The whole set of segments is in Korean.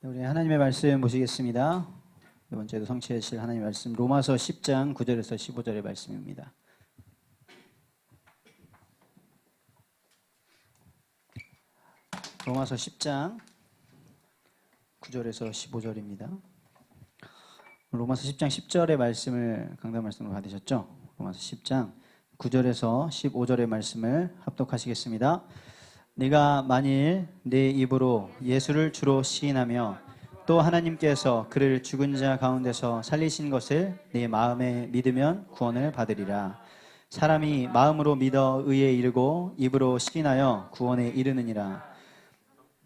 우리 하나님의 말씀 보시겠습니다. 이번 주에도 성취하실 하나님의 말씀 로마서 10장 9절에서 15절의 말씀입니다. 로마서 10장 9절에서 15절입니다. 로마서 10장 10절의 말씀을 강단 말씀으로 받으셨죠? 로마서 10장 9절에서 15절의 말씀을 합독하시겠습니다. 네가 만일 네 입으로 예수를 주로 시인하며 또 하나님께서 그를 죽은 자 가운데서 살리신 것을 네 마음에 믿으면 구원을 받으리라. 사람이 마음으로 믿어 의에 이르고 입으로 시인하여 구원에 이르느니라.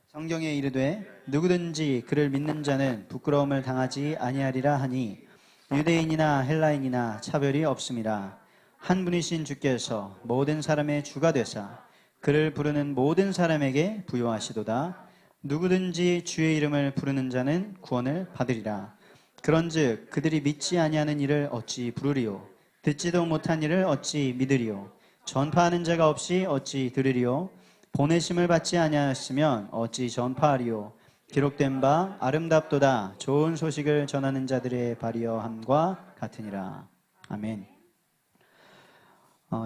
성경에 이르되 누구든지 그를 믿는 자는 부끄러움을 당하지 아니하리라 하니 유대인이나 헬라인이나 차별이 없음이라. 한 분이신 주께서 모든 사람의 주가 되사 그를 부르는 모든 사람에게 부요하시도다. 누구든지 주의 이름을 부르는 자는 구원을 받으리라. 그런즉 그들이 믿지 아니하는 일을 어찌 부르리요? 듣지도 못한 일을 어찌 믿으리요? 전파하는 자가 없이 어찌 들으리요? 보내심을 받지 아니하였으면 어찌 전파하리요? 기록된 바 아름답도다. 좋은 소식을 전하는 자들의 발이여함과 같으니라. 아멘.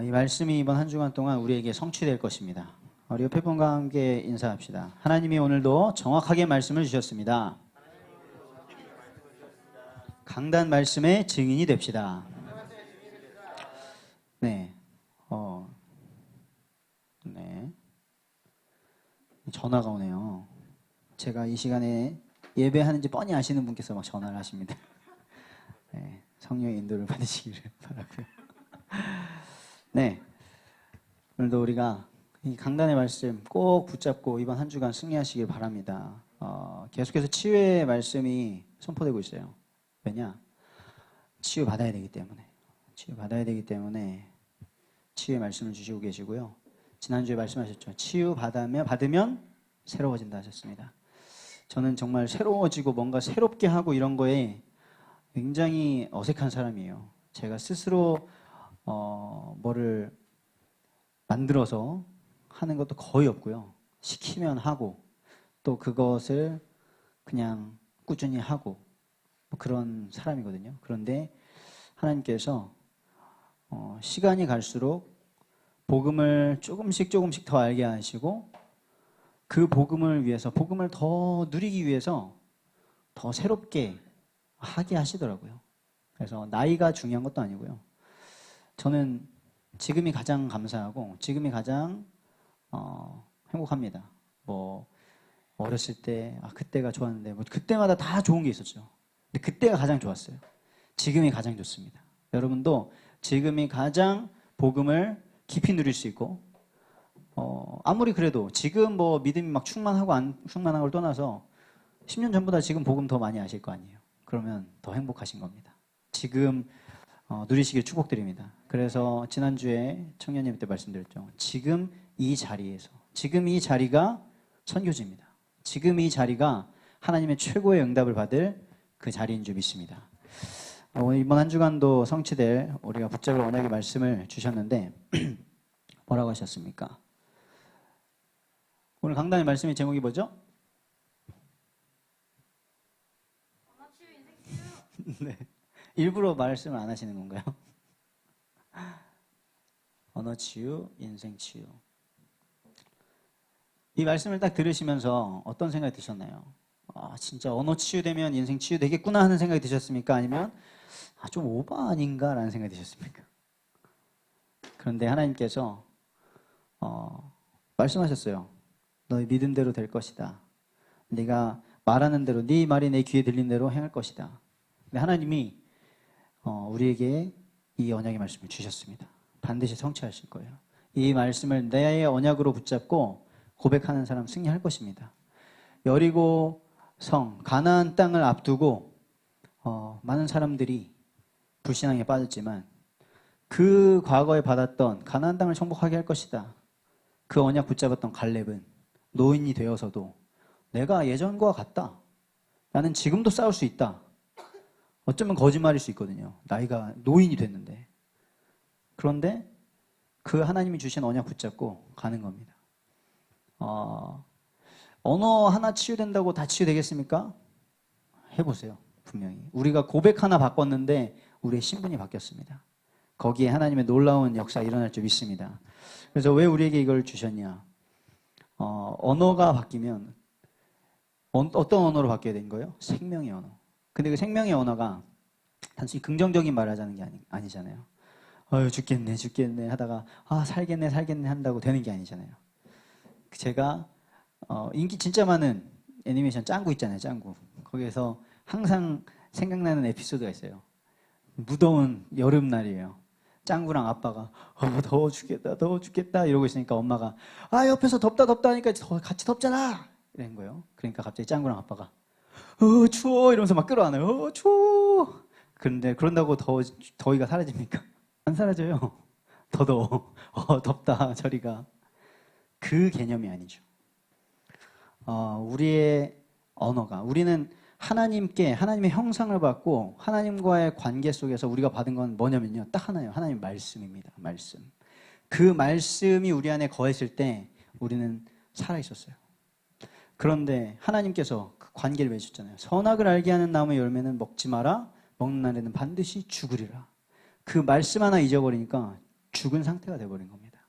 이 말씀이 이번 한 주간 동안 우리에게 성취될 것입니다. 우리 옆에 분과 함께 인사합시다. 하나님이 오늘도 정확하게 말씀을 주셨습니다. 강단 말씀의 증인이 됩시다. 네. 네. 전화가 오네요. 제가 이 시간에 예배하는지 뻔히 아시는 분께서 막 전화를 하십니다. 네. 성령의 인도를 받으시기를 바라고요. 네. 오늘도 우리가 이 강단의 말씀 꼭 붙잡고 이번 한 주간 승리하시길 바랍니다. 계속해서 치유의 말씀이 선포되고 있어요. 왜냐? 치유받아야 되기 때문에. 치유받아야 되기 때문에 치유의 말씀을 주시고 계시고요. 지난주에 말씀하셨죠. 받으면 새로워진다 하셨습니다. 저는 정말 새로워지고 뭔가 새롭게 하고 이런 거에 굉장히 어색한 사람이에요. 제가 스스로 뭐를 만들어서 하는 것도 거의 없고요. 시키면 하고 또 그것을 그냥 꾸준히 하고 뭐 그런 사람이거든요. 그런데 하나님께서 시간이 갈수록 복음을 조금씩 더 알게 하시고 그 복음을 위해서 복음을 더 누리기 위해서 더 새롭게 하게 하시더라고요. 그래서 나이가 중요한 것도 아니고요. 저는 지금이 가장 감사하고 지금이 가장 행복합니다. 뭐 어렸을 때 그때가 좋았는데 뭐 그때마다 다 좋은 게 있었죠. 근데 그때가 가장 좋았어요. 지금이 가장 좋습니다. 여러분도 지금이 가장 복음을 깊이 누릴 수 있고 아무리 그래도 지금 뭐 믿음이 막 충만하고 안 충만한 걸 떠나서 10년 전보다 지금 복음 더 많이 아실 거 아니에요. 그러면 더 행복하신 겁니다. 지금 누리시길 축복드립니다. 그래서 지난주에 청년예배 때 말씀드렸죠. 지금 이 자리에서 지금 이 자리가 선교지입니다. 지금 이 자리가 하나님의 최고의 응답을 받을 그 자리인 줄 믿습니다. 오늘 이번 한 주간도 성취될 우리가 붙잡을 언약의 말씀을 주셨는데 뭐라고 하셨습니까? 오늘 강단의 말씀의 제목이 뭐죠? 네. 일부러 말씀을 안 하시는 건가요? 언어 치유, 인생 치유. 이 말씀을 딱 들으시면서 어떤 생각이 드셨나요? 진짜 언어 치유되면 인생 치유 되겠구나 하는 생각이 드셨습니까? 아니면 좀 오바 아닌가 라는 생각이 드셨습니까? 그런데 하나님께서 말씀하셨어요. 너의 믿은 대로 될 것이다. 네가 말하는 대로 네 말이 내 귀에 들린 대로 행할 것이다. 근데 하나님이 우리에게 이 언약의 말씀을 주셨습니다. 반드시 성취하실 거예요. 이 말씀을 내 언약으로 붙잡고 고백하는 사람 승리할 것입니다. 여리고 성, 가나안 땅을 앞두고 많은 사람들이 불신앙에 빠졌지만 그 과거에 받았던 가나안 땅을 정복하게 할 것이다. 그 언약 붙잡았던 갈렙은 노인이 되어서도 내가 예전과 같다. 나는 지금도 싸울 수 있다. 어쩌면 거짓말일 수 있거든요. 나이가 노인이 됐는데. 그런데 그 하나님이 주신 언약 붙잡고 가는 겁니다. 언어 하나 치유된다고 다 치유되겠습니까? 해보세요. 분명히. 우리가 고백 하나 바꿨는데 우리의 신분이 바뀌었습니다. 거기에 하나님의 놀라운 역사가 일어날 줄 믿습니다. 그래서 왜 우리에게 이걸 주셨냐? 언어가 바뀌면 어떤 언어로 바뀌어야 되는 거예요? 생명의 언어. 근데 그 생명의 언어가 단순히 긍정적인 말을 하자는 게 아니잖아요. 죽겠네 하다가 살겠네 한다고 되는 게 아니잖아요. 제가 인기 진짜 많은 애니메이션 짱구 있잖아요. 짱구. 거기에서 항상 생각나는 에피소드가 있어요. 무더운 여름날이에요. 짱구랑 아빠가 더워 죽겠다 이러고 있으니까 엄마가 옆에서 덥다 하니까 같이 덥잖아 이런 거예요. 그러니까 갑자기 짱구랑 아빠가 추워 이러면서 막 끌어안아요. 추워. 그런데 그런다고 더위가 사라집니까? 안 사라져요. 더 더워. 덥다 저리가. 그 개념이 아니죠. 우리의 언어가, 우리는 하나님의 형상을 받고 하나님과의 관계 속에서 우리가 받은 건 뭐냐면요. 딱 하나예요. 하나님 말씀입니다. 말씀. 그 말씀이 우리 안에 거했을 때 우리는 살아있었어요. 그런데 하나님께서 그 관계를 맺으셨잖아요. 선악을 알게 하는 나무의 열매는 먹지 마라. 먹는 날에는 반드시 죽으리라. 그 말씀 하나 잊어버리니까 죽은 상태가 되어버린 겁니다.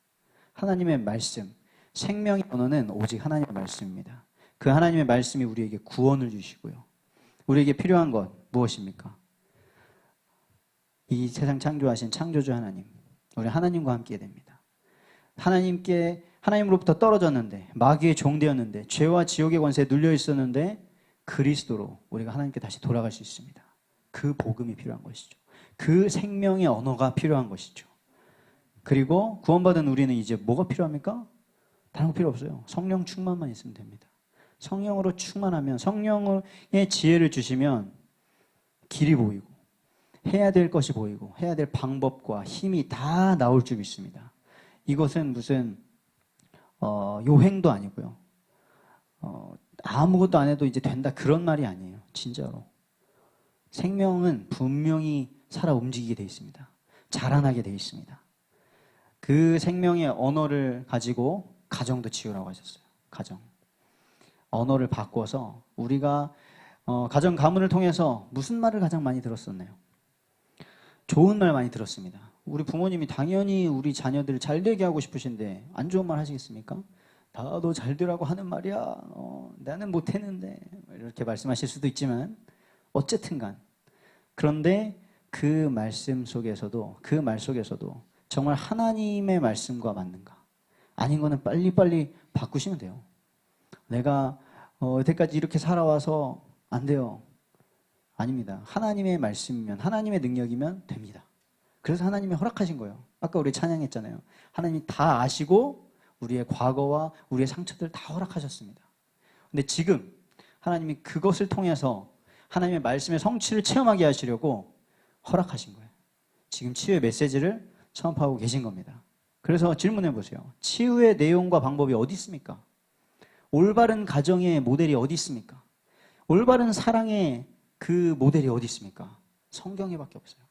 하나님의 말씀, 생명의 언어는 오직 하나님의 말씀입니다. 그 하나님의 말씀이 우리에게 구원을 주시고요. 우리에게 필요한 것 무엇입니까? 이 세상 창조하신 창조주 하나님, 우리 하나님과 함께 됩니다. 하나님으로부터 떨어졌는데, 마귀의 종되었는데, 죄와 지옥의 권세에 눌려 있었는데 그리스도로 우리가 하나님께 다시 돌아갈 수 있습니다. 그 복음이 필요한 것이죠. 그 생명의 언어가 필요한 것이죠. 그리고 구원받은 우리는 이제 뭐가 필요합니까? 다른 거 필요 없어요. 성령 충만만 있으면 됩니다. 성령으로 충만하면, 성령의 지혜를 주시면 길이 보이고 해야 될 것이 보이고 해야 될 방법과 힘이 다 나올 줄 믿습니다. 이것은 무슨 요행도 아니고요. 아무것도 안 해도 이제 된다 그런 말이 아니에요. 진짜로. 생명은 분명히 살아 움직이게 되어 있습니다. 자라나게 되어 있습니다. 그 생명의 언어를 가지고 가정도 지으라고 하셨어요. 가정. 언어를 바꿔서 우리가 가정 가문을 통해서 무슨 말을 가장 많이 들었었나요? 좋은 말 많이 들었습니다. 우리 부모님이 당연히 우리 자녀들 잘 되게 하고 싶으신데 안 좋은 말 하시겠습니까? 다 너 잘 되라고 하는 말이야. 나는 못했는데 이렇게 말씀하실 수도 있지만 어쨌든 간 그런데 그 말씀 속에서도 그 말 속에서도 정말 하나님의 말씀과 맞는가? 아닌 거는 빨리빨리 바꾸시면 돼요. 내가 여태까지 이렇게 살아와서 안 돼요. 아닙니다. 하나님의 말씀이면 하나님의 능력이면 됩니다. 그래서 하나님이 허락하신 거예요. 아까 우리 찬양했잖아요. 하나님이 다 아시고 우리의 과거와 우리의 상처들을 다 허락하셨습니다. 근데 지금 하나님이 그것을 통해서 하나님의 말씀의 성취를 체험하게 하시려고 허락하신 거예요. 지금 치유의 메시지를 체험하고 계신 겁니다. 그래서 질문해 보세요. 치유의 내용과 방법이 어디 있습니까? 올바른 가정의 모델이 어디 있습니까? 올바른 사랑의 그 모델이 어디 있습니까? 성경에밖에 없어요.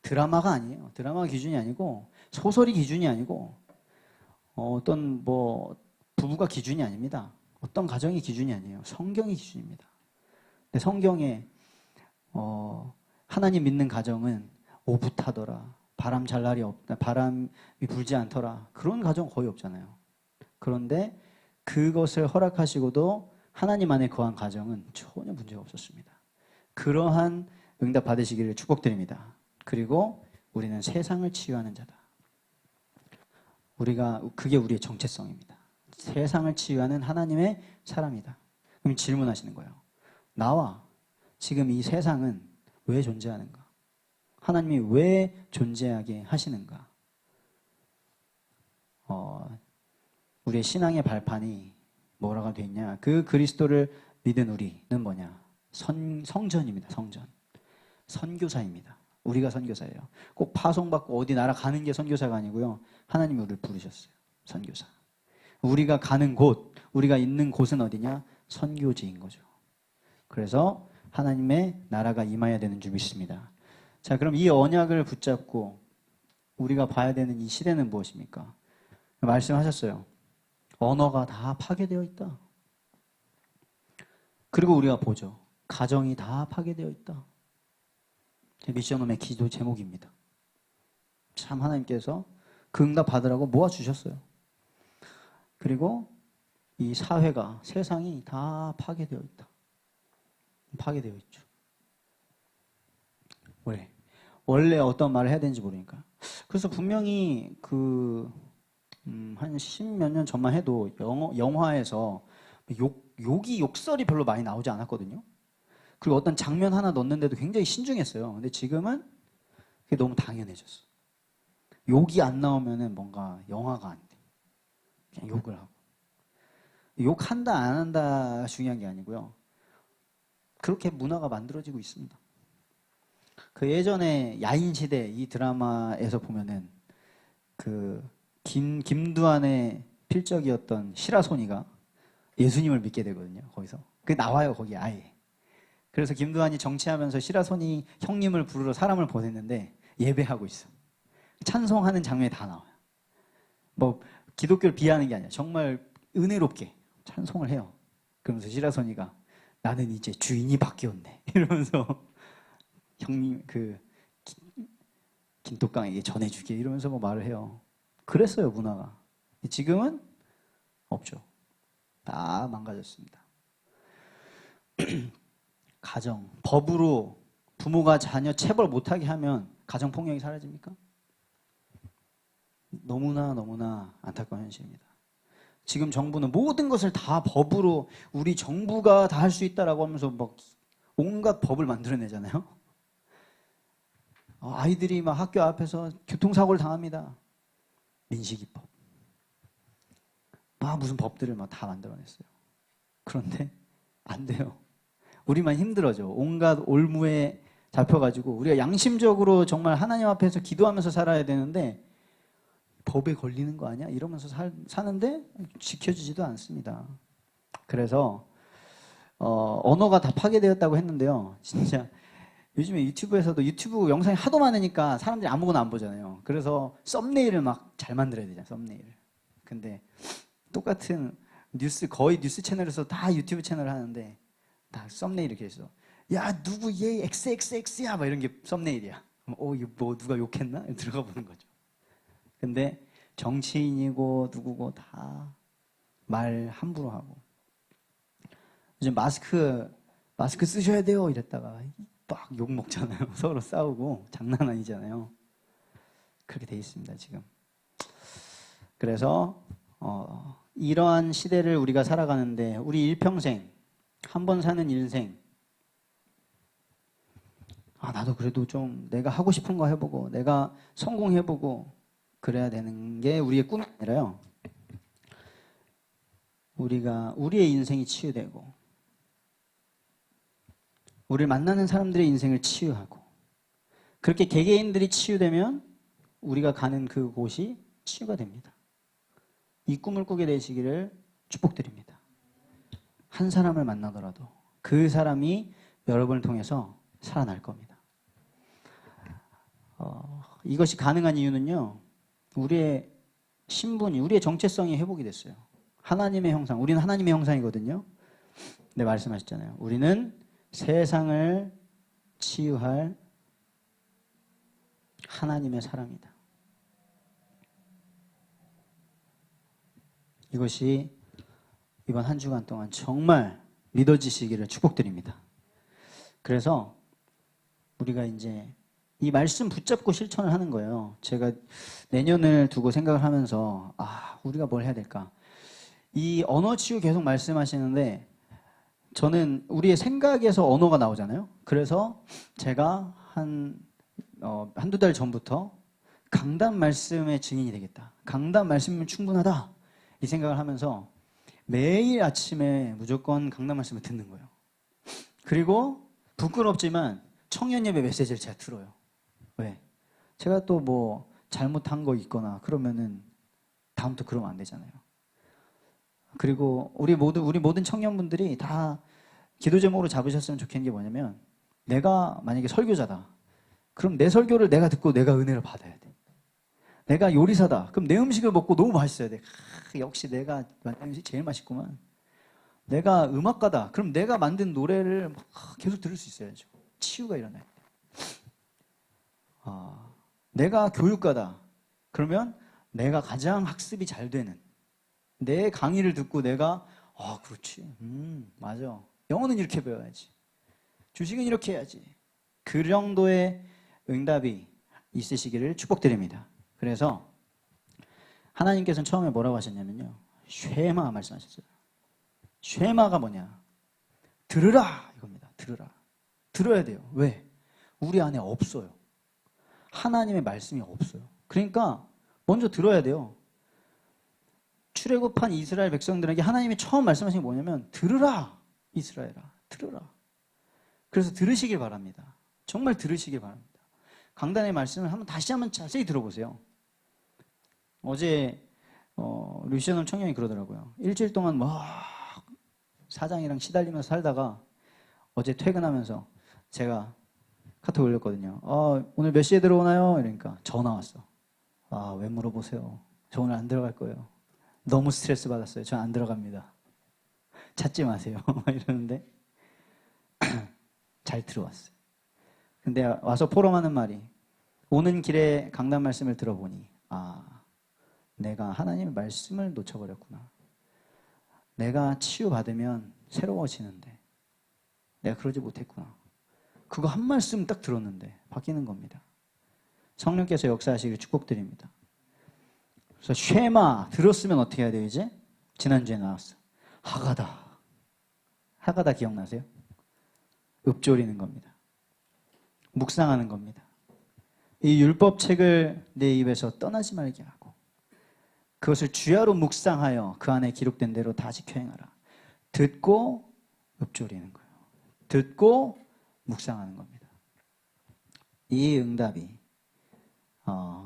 드라마가 아니에요. 드라마가 기준이 아니고 소설이 기준이 아니고 어떤 부부가 기준이 아닙니다. 어떤 가정이 기준이 아니에요. 성경이 기준입니다. 근데 성경에 하나님 믿는 가정은 오붓하더라. 바람 잘 날이 없다. 바람이 불지 않더라. 그런 가정 거의 없잖아요. 그런데 그것을 허락하시고도 하나님 안에 거한 가정은 전혀 문제가 없었습니다. 그러한 응답 받으시기를 축복드립니다. 그리고 우리는 세상을 치유하는 자다. 그게 우리의 정체성입니다. 세상을 치유하는 하나님의 사람이다. 그럼 질문하시는 거예요. 나와 지금 이 세상은 왜 존재하는가? 하나님이 왜 존재하게 하시는가? 우리의 신앙의 발판이 뭐라고 되어 있냐? 그 그리스도를 믿은 우리는 뭐냐? 성전입니다. 성전. 선교사입니다. 우리가 선교사예요. 꼭 파송받고 어디 나라 가는 게 선교사가 아니고요. 하나님이 우리를 부르셨어요. 선교사. 우리가 가는 곳, 우리가 있는 곳은 어디냐? 선교지인 거죠. 그래서 하나님의 나라가 임해야 되는 줄 믿습니다. 자, 그럼 이 언약을 붙잡고 우리가 봐야 되는 이 시대는 무엇입니까? 말씀하셨어요. 언어가 다 파괴되어 있다. 그리고 우리가 보죠. 가정이 다 파괴되어 있다. 미션홈의 기도 제목입니다. 참 하나님께서 그 응답 받으라고 모아주셨어요. 그리고 이 사회가, 세상이 다 파괴되어 있다. 파괴되어 있죠. 왜? 원래 어떤 말을 해야 되는지 모르니까. 그래서 분명히 한 십몇 년 전만 해도 영화에서 욕이 욕설이 별로 많이 나오지 않았거든요. 그리고 어떤 장면 하나 넣는데도 굉장히 신중했어요. 근데 지금은 그게 너무 당연해졌어. 욕이 안 나오면은 뭔가 영화가 안 돼. 그냥 욕을 하고. 욕한다 안 한다 중요한 게 아니고요. 그렇게 문화가 만들어지고 있습니다. 그 예전에 야인시대 이 드라마에서 보면은 김두한의 필적이었던 시라소니가 예수님을 믿게 되거든요. 거기서. 그게 나와요, 거기 아예. 그래서 김두한이 정치하면서 시라소니 형님을 부르러 사람을 보냈는데 예배하고 있어. 찬송하는 장면이 다 나와요. 뭐 기독교를 비하하는 게 아니라 정말 은혜롭게 찬송을 해요. 그러면서 시라소니가 나는 이제 주인이 바뀌었네 이러면서 형님 김독강에게 전해주게 이러면서 뭐 말을 해요. 그랬어요, 문화가. 지금은 없죠. 다 망가졌습니다. 가정, 법으로 부모가 자녀 체벌 못하게 하면 가정폭력이 사라집니까? 너무나 안타까운 현실입니다. 지금 정부는 모든 것을 다 법으로 우리 정부가 다 할 수 있다라고 하면서 막 온갖 법을 만들어내잖아요. 아이들이 막 학교 앞에서 교통사고를 당합니다. 민식이법. 막 무슨 법들을 막 다 만들어냈어요. 그런데 안 돼요. 우리만 힘들어져. 온갖 올무에 잡혀가지고 우리가 양심적으로 정말 하나님 앞에서 기도하면서 살아야 되는데 법에 걸리는 거 아니야? 이러면서 사는데 지켜지지도 않습니다. 그래서 언어가 다 파괴되었다고 했는데요. 진짜 요즘에 유튜브에서도 유튜브 영상이 하도 많으니까 사람들이 아무거나 안 보잖아요. 그래서 썸네일을 막 잘 만들어야 되잖아요. 썸네일을. 근데 똑같은 거의 뉴스 채널에서 다 유튜브 채널을 하는데 다 썸네일 이렇게 있어. 야, 누구 얘 XXX야 막 이런 게 썸네일이야. 이거 뭐 누가 욕했나? 들어가 보는 거죠. 근데 정치인이고 누구고 다 말 함부로 하고. 요즘 마스크 쓰셔야 돼요 이랬다가 막 욕 먹잖아요. 서로 싸우고 장난 아니잖아요. 그렇게 돼 있습니다, 지금. 그래서 이러한 시대를 우리가 살아가는데 우리 일평생 한 번 사는 인생, 나도 그래도 좀 내가 하고 싶은 거 해보고 내가 성공해보고 그래야 되는 게 우리의 꿈이 아니라요. 우리의 인생이 치유되고 우리를 만나는 사람들의 인생을 치유하고 그렇게 개개인들이 치유되면 우리가 가는 그곳이 치유가 됩니다. 이 꿈을 꾸게 되시기를 축복드립니다. 한 사람을 만나더라도 그 사람이 여러분을 통해서 살아날 겁니다. 이것이 가능한 이유는요. 우리의 신분이, 우리의 정체성이 회복이 됐어요. 하나님의 형상, 우리는 하나님의 형상이거든요. 네, 말씀하셨잖아요. 우리는 세상을 치유할 하나님의 사람이다. 이것이 이번 한 주간 동안 정말 믿어지시기를 축복드립니다. 그래서 우리가 이제 이 말씀 붙잡고 실천을 하는 거예요. 제가 내년을 두고 생각을 하면서 우리가 뭘 해야 될까? 이 언어 치유 계속 말씀하시는데 저는 우리의 생각에서 언어가 나오잖아요. 그래서 제가 한두 달 전부터 강단 말씀의 증인이 되겠다. 강단 말씀이면 충분하다. 이 생각을 하면서 매일 아침에 무조건 강단 말씀을 듣는 거예요. 그리고 부끄럽지만 청년 예배 메시지를 제가 들어요. 왜? 제가 또 뭐 잘못한 거 있거나 그러면은 다음부터 그러면 안 되잖아요. 그리고 우리 모든 청년분들이 다 기도 제목으로 잡으셨으면 좋겠는 게 뭐냐면 내가 만약에 설교자다. 그럼 내 설교를 내가 듣고 내가 은혜를 받아야 돼. 내가 요리사다. 그럼 내 음식을 먹고 너무 맛있어야 돼. 역시 내가 만든 음식 제일 맛있구만. 내가 음악가다. 그럼 내가 만든 노래를 막 계속 들을 수 있어야죠. 치유가 일어나요. 내가 교육가다. 그러면 내가 가장 학습이 잘 되는 내 강의를 듣고 내가 그렇지. 맞아. 영어는 이렇게 배워야지. 주식은 이렇게 해야지. 그 정도의 응답이 있으시기를 축복드립니다. 그래서 하나님께서는 처음에 뭐라고 하셨냐면요. 쉐마 말씀하셨어요. 쉐마가 뭐냐? 들으라 이겁니다. 들으라. 들어야 돼요. 왜? 우리 안에 없어요. 하나님의 말씀이 없어요. 그러니까 먼저 들어야 돼요. 출애굽한 이스라엘 백성들에게 하나님이 처음 말씀하신 게 뭐냐면 들으라 이스라엘아 들으라. 그래서 들으시길 바랍니다. 정말 들으시길 바랍니다. 강단의 말씀을 다시 한번 자세히 들어보세요. 어제 루시아노 청년이 그러더라고요. 일주일 동안 막 사장이랑 시달리면서 살다가 어제 퇴근하면서 제가 카톡 올렸거든요. 오늘 몇 시에 들어오나요? 이러니까 전화 왔어. 왜 물어보세요? 저 오늘 안 들어갈 거예요. 너무 스트레스 받았어요. 저 안 들어갑니다. 찾지 마세요. 이러는데 잘 들어왔어요. 근데 와서 포럼하는 말이 오는 길에 강단 말씀을 들어보니 내가 하나님의 말씀을 놓쳐버렸구나. 내가 치유받으면 새로워지는데 내가 그러지 못했구나. 그거 한 말씀 딱 들었는데 바뀌는 겁니다. 성령께서 역사하시기를 축복드립니다. 그래서 쉐마 들었으면 어떻게 해야 돼요 이제? 지난주에 나왔어. 하가다 기억나세요? 읊조리는 겁니다. 묵상하는 겁니다. 이 율법책을 내 입에서 떠나지 말게 하고 그것을 주야로 묵상하여 그 안에 기록된 대로 다 지켜 행하라. 듣고 읊조리는 거예요. 듣고 묵상하는 겁니다. 이 응답이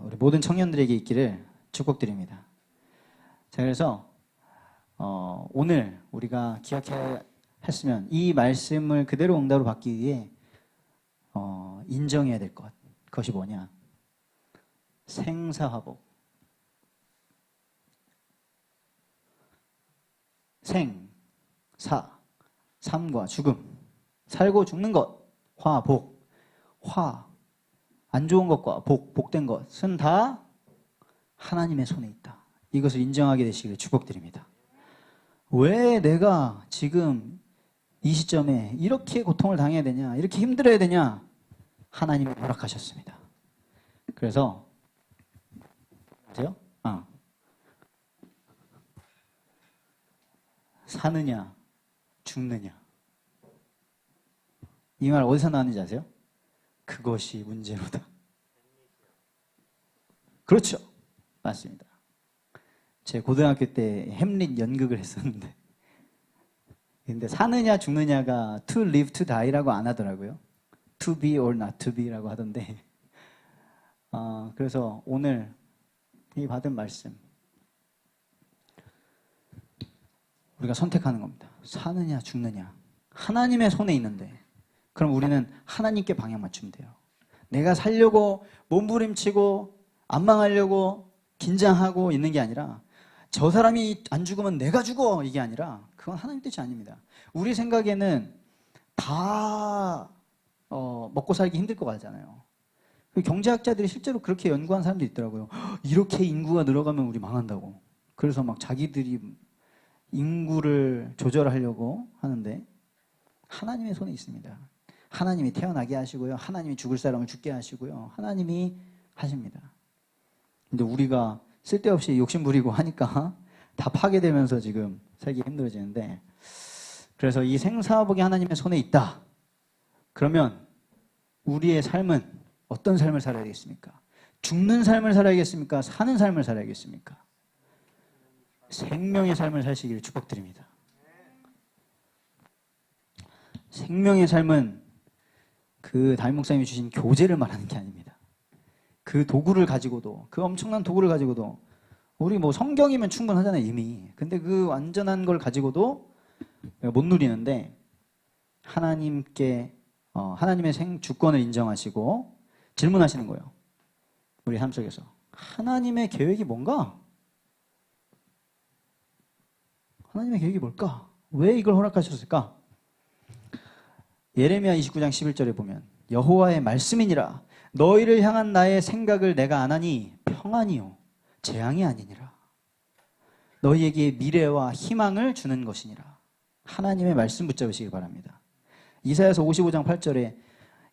우리 모든 청년들에게 있기를 축복드립니다. 자, 그래서 오늘 우리가 기억했으면 이 말씀을 그대로 응답으로 받기 위해 인정해야 될 것. 그것이 뭐냐? 생사화복. 생, 사, 삶과 죽음. 살고 죽는 것. 화, 복. 화, 안 좋은 것과 복, 복된 것은 다 하나님의 손에 있다. 이것을 인정하게 되시기를 축복드립니다. 왜 내가 지금 이 시점에 이렇게 고통을 당해야 되냐, 이렇게 힘들어야 되냐? 하나님이 허락하셨습니다. 그래서 아세요? 사느냐, 죽느냐. 이 말 어디서 나왔는지 아세요? 그것이 문제로다. 그렇죠. 맞습니다. 제 고등학교 때 햄릿 연극을 했었는데 근데 사느냐 죽느냐가 to live to die라고 안 하더라고요. to be or not to be라고 하던데 그래서 오늘 이 받은 말씀 우리가 선택하는 겁니다. 사느냐 죽느냐 하나님의 손에 있는데 그럼 우리는 하나님께 방향 맞추면 돼요. 내가 살려고 몸부림치고 안 망하려고 긴장하고 있는 게 아니라 저 사람이 안 죽으면 내가 죽어 이게 아니라 그건 하나님 뜻이 아닙니다. 우리 생각에는 다 먹고 살기 힘들 것 같잖아요. 경제학자들이 실제로 그렇게 연구한 사람도 있더라고요. 이렇게 인구가 늘어가면 우리 망한다고. 그래서 막 자기들이 인구를 조절하려고 하는데 하나님의 손에 있습니다. 하나님이 태어나게 하시고요. 하나님이 죽을 사람을 죽게 하시고요. 하나님이 하십니다. 근데 우리가 쓸데없이 욕심 부리고 하니까 다 파괴되면서 지금 살기 힘들어지는데 그래서 이 생사복이 하나님의 손에 있다. 그러면 우리의 삶은 어떤 삶을 살아야 되겠습니까? 죽는 삶을 살아야겠습니까? 사는 삶을 살아야겠습니까? 생명의 삶을 사시기를 축복드립니다. 생명의 삶은 그 담임 목사님이 주신 교재를 말하는 게 아닙니다. 그 도구를 가지고도 그 엄청난 도구를 가지고도 우리 뭐 성경이면 충분하잖아요 이미. 근데 그 완전한 걸 가지고도 못 누리는데 하나님께 하나님의 주권을 인정하시고 질문하시는 거예요. 우리 삶 속에서 하나님의 계획이 뭔가? 하나님의 계획이 뭘까? 왜 이걸 허락하셨을까? 예레미야 29장 11절에 보면 여호와의 말씀이니라 너희를 향한 나의 생각을 내가 아나니 평안이요 재앙이 아니니라. 너희에게 미래와 희망을 주는 것이니라. 하나님의 말씀 붙잡으시기 바랍니다. 이사야서 55장 8절에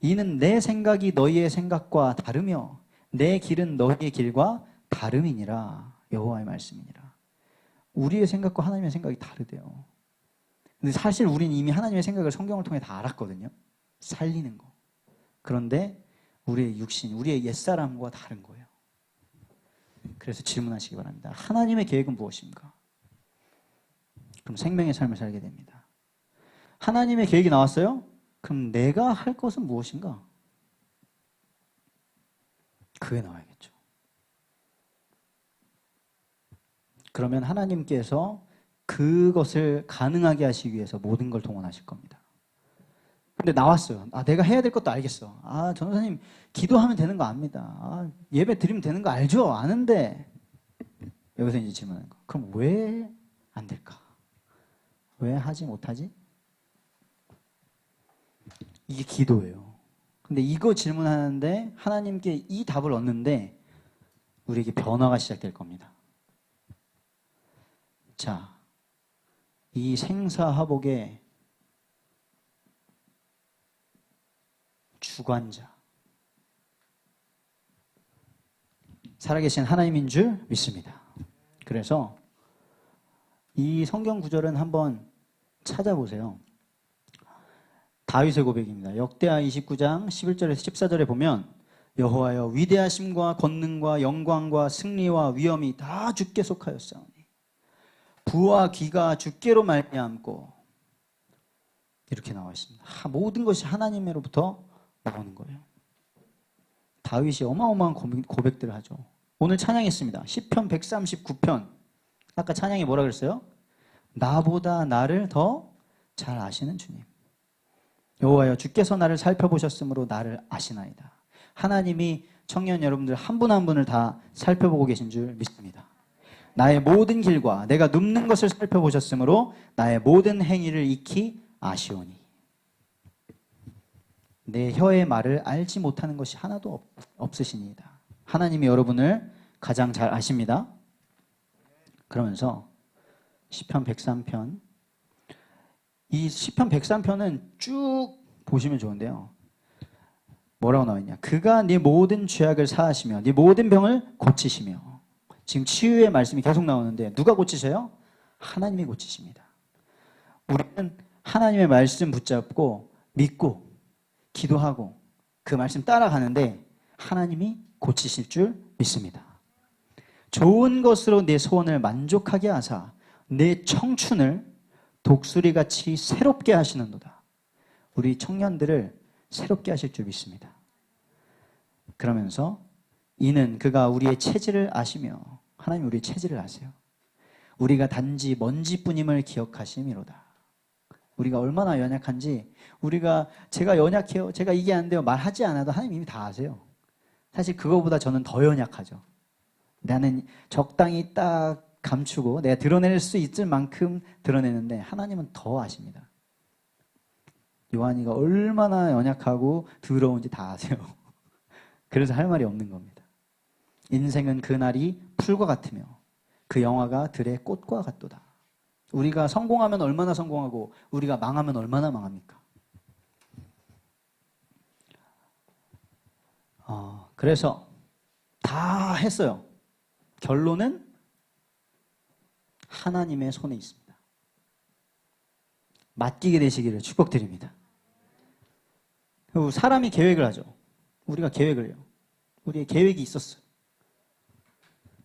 이는 내 생각이 너희의 생각과 다르며 내 길은 너희의 길과 다름이니라. 여호와의 말씀이니라. 우리의 생각과 하나님의 생각이 다르대요. 근데 사실 우리는 이미 하나님의 생각을 성경을 통해 다 알았거든요. 살리는 거. 그런데 우리의 육신, 우리의 옛사람과 다른 거예요. 그래서 질문하시기 바랍니다. 하나님의 계획은 무엇입니까? 그럼 생명의 삶을 살게 됩니다. 하나님의 계획이 나왔어요? 그럼 내가 할 것은 무엇인가? 그게 나와야겠죠. 그러면 하나님께서 그것을 가능하게 하시기 위해서 모든 걸 동원하실 겁니다. 근데 나왔어요. 내가 해야 될 것도 알겠어. 전도사님 기도하면 되는 거 압니다. 예배 드리면 되는 거 알죠? 아는데 여기서 이제 질문하는 거. 그럼 왜 안 될까? 왜 하지 못하지? 이게 기도예요. 근데 이거 질문하는데 하나님께 이 답을 얻는데 우리에게 변화가 시작될 겁니다. 자, 이 생사화복의 주관자, 살아계신 하나님인 줄 믿습니다. 그래서 이 성경 구절은 한번 찾아보세요. 다윗의 고백입니다. 역대하 29장 11절에서 14절에 보면 여호와여 위대하심과 권능과 영광과 승리와 위엄이 다 주께 속하였사오니 부와 귀가 주께로 말미암고 이렇게 나와 있습니다. 모든 것이 하나님으로부터 나오는 거예요. 다윗이 어마어마한 고백들을 하죠. 오늘 찬양했습니다. 시편 139편. 아까 찬양이 뭐라 그랬어요? 나보다 나를 더 잘 아시는 주님. 여호와여 주께서 나를 살펴보셨으므로 나를 아시나이다. 하나님이 청년 여러분들 한 분 한 분을 다 살펴보고 계신 줄 믿습니다. 나의 모든 길과 내가 눕는 것을 살펴보셨으므로 나의 모든 행위를 익히 아시오니 내 혀의 말을 알지 못하는 것이 하나도 없으시니이다. 하나님이 여러분을 가장 잘 아십니다. 그러면서 시편 103편, 이 시편 103편은 쭉 보시면 좋은데요. 뭐라고 나와 있냐? 그가 네 모든 죄악을 사하시며 네 모든 병을 고치시며. 지금 치유의 말씀이 계속 나오는데 누가 고치셔요? 하나님이 고치십니다. 우리는 하나님의 말씀 붙잡고 믿고 기도하고 그 말씀 따라가는데 하나님이 고치실 줄 믿습니다. 좋은 것으로 내 소원을 만족하게 하사 내 청춘을 독수리같이 새롭게 하시는도다. 우리 청년들을 새롭게 하실 줄 믿습니다. 그러면서 이는 그가 우리의 체질을 아시며 하나님 우리의 체질을 아세요. 우리가 단지 먼지뿐임을 기억하심이로다. 우리가 얼마나 연약한지 제가 연약해요. 제가 이게 안 돼요. 말하지 않아도 하나님 이미 다 아세요. 사실 그거보다 저는 더 연약하죠. 나는 적당히 딱 감추고 내가 드러낼 수 있을 만큼 드러내는데 하나님은 더 아십니다. 요한이가 얼마나 연약하고 더러운지 다 아세요. 그래서 할 말이 없는 겁니다. 인생은 그날이 풀과 같으며 그 영화가 들의 꽃과 같도다. 우리가 성공하면 얼마나 성공하고 우리가 망하면 얼마나 망합니까? 그래서 다 했어요. 결론은 하나님의 손에 있습니다. 맡기게 되시기를 축복드립니다. 그리고 사람이 계획을 하죠. 우리가 계획을 해요. 우리의 계획이 있었어요.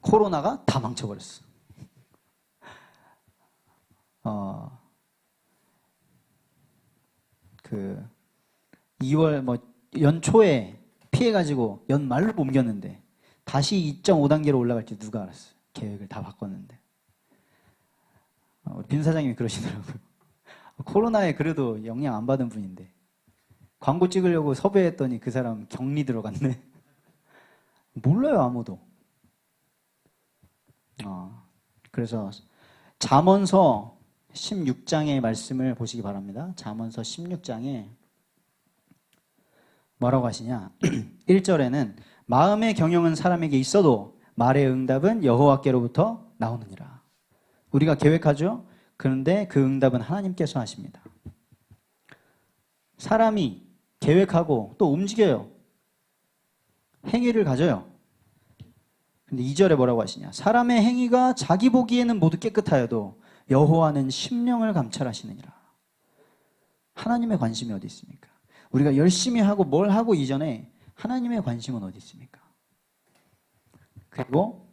코로나가 다 망쳐버렸어. 2월 연초에 피해가지고 연말로 옮겼는데 다시 2.5단계로 올라갈지 누가 알았어요. 계획을 다 바꿨는데. 우리 빈 사장님이 그러시더라고요. 코로나에 그래도 영향 안 받은 분인데 광고 찍으려고 섭외했더니 그 사람 격리 들어갔네. 몰라요 아무도. 그래서 잠언서 16장의 말씀을 보시기 바랍니다. 잠언서 16장에 뭐라고 하시냐? 1절에는 마음의 경영은 사람에게 있어도 말의 응답은 여호와께로부터 나오느니라. 우리가 계획하죠? 그런데 그 응답은 하나님께서 하십니다. 사람이 계획하고 또 움직여요. 행위를 가져요. 근데 2절에 뭐라고 하시냐? 사람의 행위가 자기 보기에는 모두 깨끗하여도 여호와는 심령을 감찰하시느니라. 하나님의 관심이 어디 있습니까? 우리가 열심히 하고 뭘 하고 이전에 하나님의 관심은 어디 있습니까? 그리고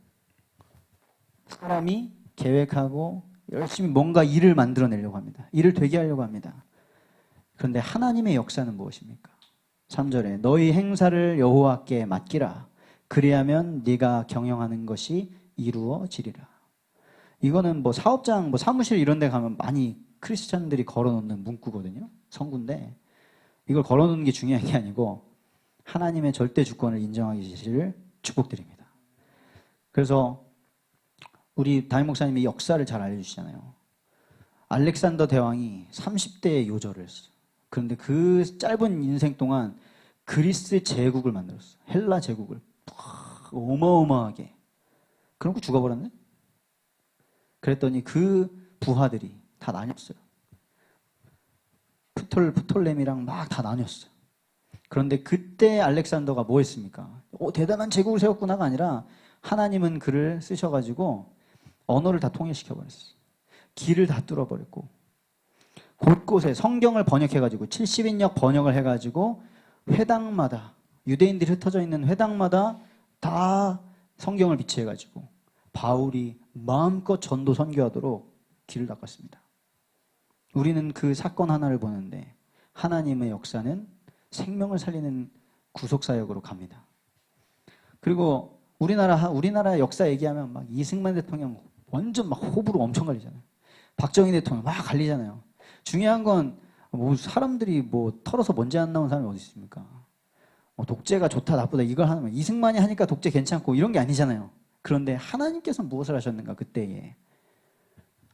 사람이 계획하고 열심히 뭔가 일을 만들어내려고 합니다. 일을 되게 하려고 합니다. 그런데 하나님의 역사는 무엇입니까? 3절에 너희 행사를 여호와께 맡기라. 그리하면 네가 경영하는 것이 이루어지리라. 이거는 뭐 사업장, 뭐 사무실 이런 데 가면 많이 크리스찬들이 걸어놓는 문구거든요. 성구인데 이걸 걸어놓는 게 중요한 게 아니고 하나님의 절대 주권을 인정하기를 축복드립니다. 그래서 우리 담임 목사님이 역사를 잘 알려주시잖아요. 알렉산더 대왕이 30대의 요절을 했어요. 그런데 그 짧은 인생 동안 그리스 제국을 만들었어요. 헬라 제국을 어마어마하게. 그러고 죽어버렸네. 그랬더니 그 부하들이 다 나뉘었어요. 프톨레미랑 막 다 나뉘었어요. 그런데 그때 알렉산더가 뭐 했습니까? 대단한 제국을 세웠구나가 아니라 하나님은 그를 쓰셔가지고 언어를 다 통일시켜버렸어요. 길을 다 뚫어버렸고 곳곳에 성경을 번역해가지고 70인역 번역을 해가지고 회당마다 유대인들이 흩어져 있는 회당마다 다 성경을 비치해가지고 바울이 마음껏 전도 선교하도록 길을 닦았습니다. 우리는 그 사건 하나를 보는데 하나님의 역사는 생명을 살리는 구속사역으로 갑니다. 그리고 우리나라 역사 얘기하면 막 이승만 대통령 완전 막 호불호 엄청 갈리잖아요. 박정희 대통령 막 갈리잖아요. 중요한 건 뭐 사람들이 뭐 털어서 먼지 안 나온 사람이 어디 있습니까? 독재가 좋다 나쁘다 이걸 하면 이승만이 하니까 독재 괜찮고 이런 게 아니잖아요. 그런데 하나님께서 무엇을 하셨는가 그때에.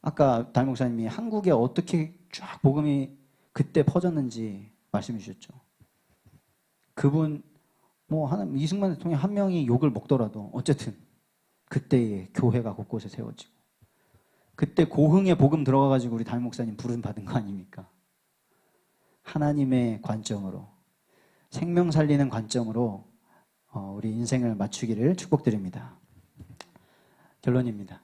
아까 담임 목사님이 한국에 어떻게 쫙 복음이 그때 퍼졌는지 말씀해 주셨죠. 그분 이승만 대통령 한 명이 욕을 먹더라도 어쨌든 그때에 교회가 곳곳에 세워지고 그때 고흥에 복음 들어가가지고 우리 담임 목사님 부름 받은 거 아닙니까? 하나님의 관점으로 생명 살리는 관점으로 우리 인생을 맞추기를 축복드립니다. 결론입니다.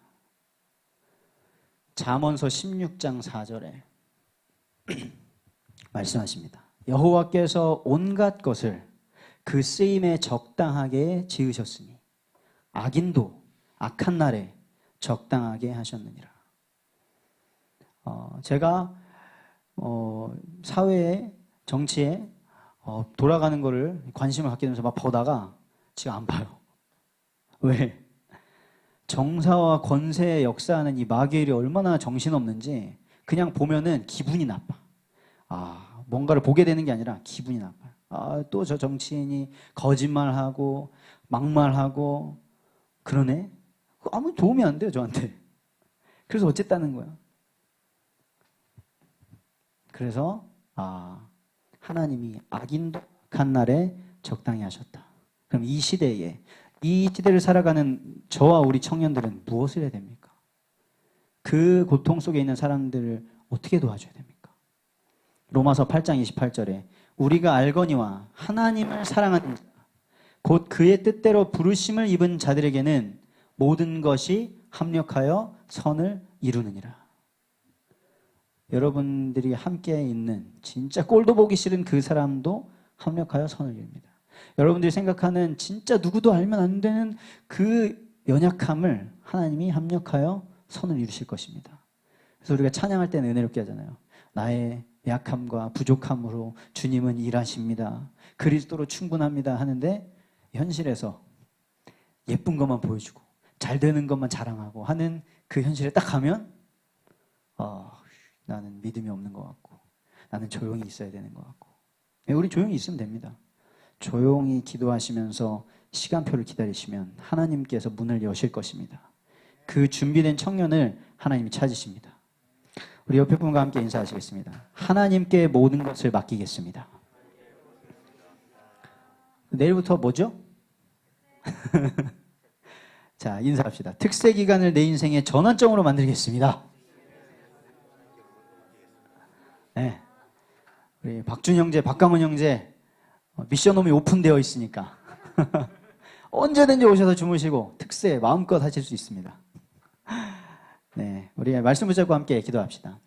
잠언서 16장 4절에 말씀하십니다. 여호와께서 온갖 것을 그 쓰임에 적당하게 지으셨으니 악인도 악한 날에 적당하게 하셨느니라. 제가 사회에 정치에 돌아가는 거를 관심을 갖게 되면서 막 보다가 지금 안 봐요. 왜? 정사와 권세의 역사하는 이 마귀엘이 얼마나 정신없는지 그냥 보면은 기분이 나빠. 뭔가를 보게 되는 게 아니라 기분이 나빠요. 또 저 정치인이 거짓말하고 막말하고 그러네? 아무 도움이 안 돼요, 저한테. 그래서 어쨌다는 거야. 그래서 하나님이 악인도 악한 날에 적당히 하셨다. 그럼 이 시대에 이 시대를 살아가는 저와 우리 청년들은 무엇을 해야 됩니까? 그 고통 속에 있는 사람들을 어떻게 도와줘야 됩니까? 로마서 8장 28절에 우리가 알거니와 하나님을 사랑하는 자, 곧 그의 뜻대로 부르심을 입은 자들에게는 모든 것이 합력하여 선을 이루느니라. 여러분들이 함께 있는 진짜 꼴도 보기 싫은 그 사람도 합력하여 선을 이룹니다. 여러분들이 생각하는 진짜 누구도 알면 안 되는 그 연약함을 하나님이 합력하여 선을 이루실 것입니다. 그래서 우리가 찬양할 때는 은혜롭게 하잖아요. 나의 약함과 부족함으로 주님은 일하십니다. 그리스도로 충분합니다 하는데 현실에서 예쁜 것만 보여주고 잘 되는 것만 자랑하고 하는 그 현실에 딱 가면 나는 믿음이 없는 것 같고 나는 조용히 있어야 되는 것 같고. 우리 조용히 있으면 됩니다. 조용히 기도하시면서 시간표를 기다리시면 하나님께서 문을 여실 것입니다. 그 준비된 청년을 하나님이 찾으십니다. 우리 옆에 분과 함께 인사하시겠습니다. 하나님께 모든 것을 맡기겠습니다. 내일부터 뭐죠? 자, 인사합시다. 특세 기간을 내 인생의 전환점으로 만들겠습니다. 네. 우리 박준 형제, 박강원 형제 미션홈이 오픈되어 있으니까 언제든지 오셔서 주무시고 특세 마음껏 하실 수 있습니다. 네, 우리 말씀 붙잡고 함께 기도합시다.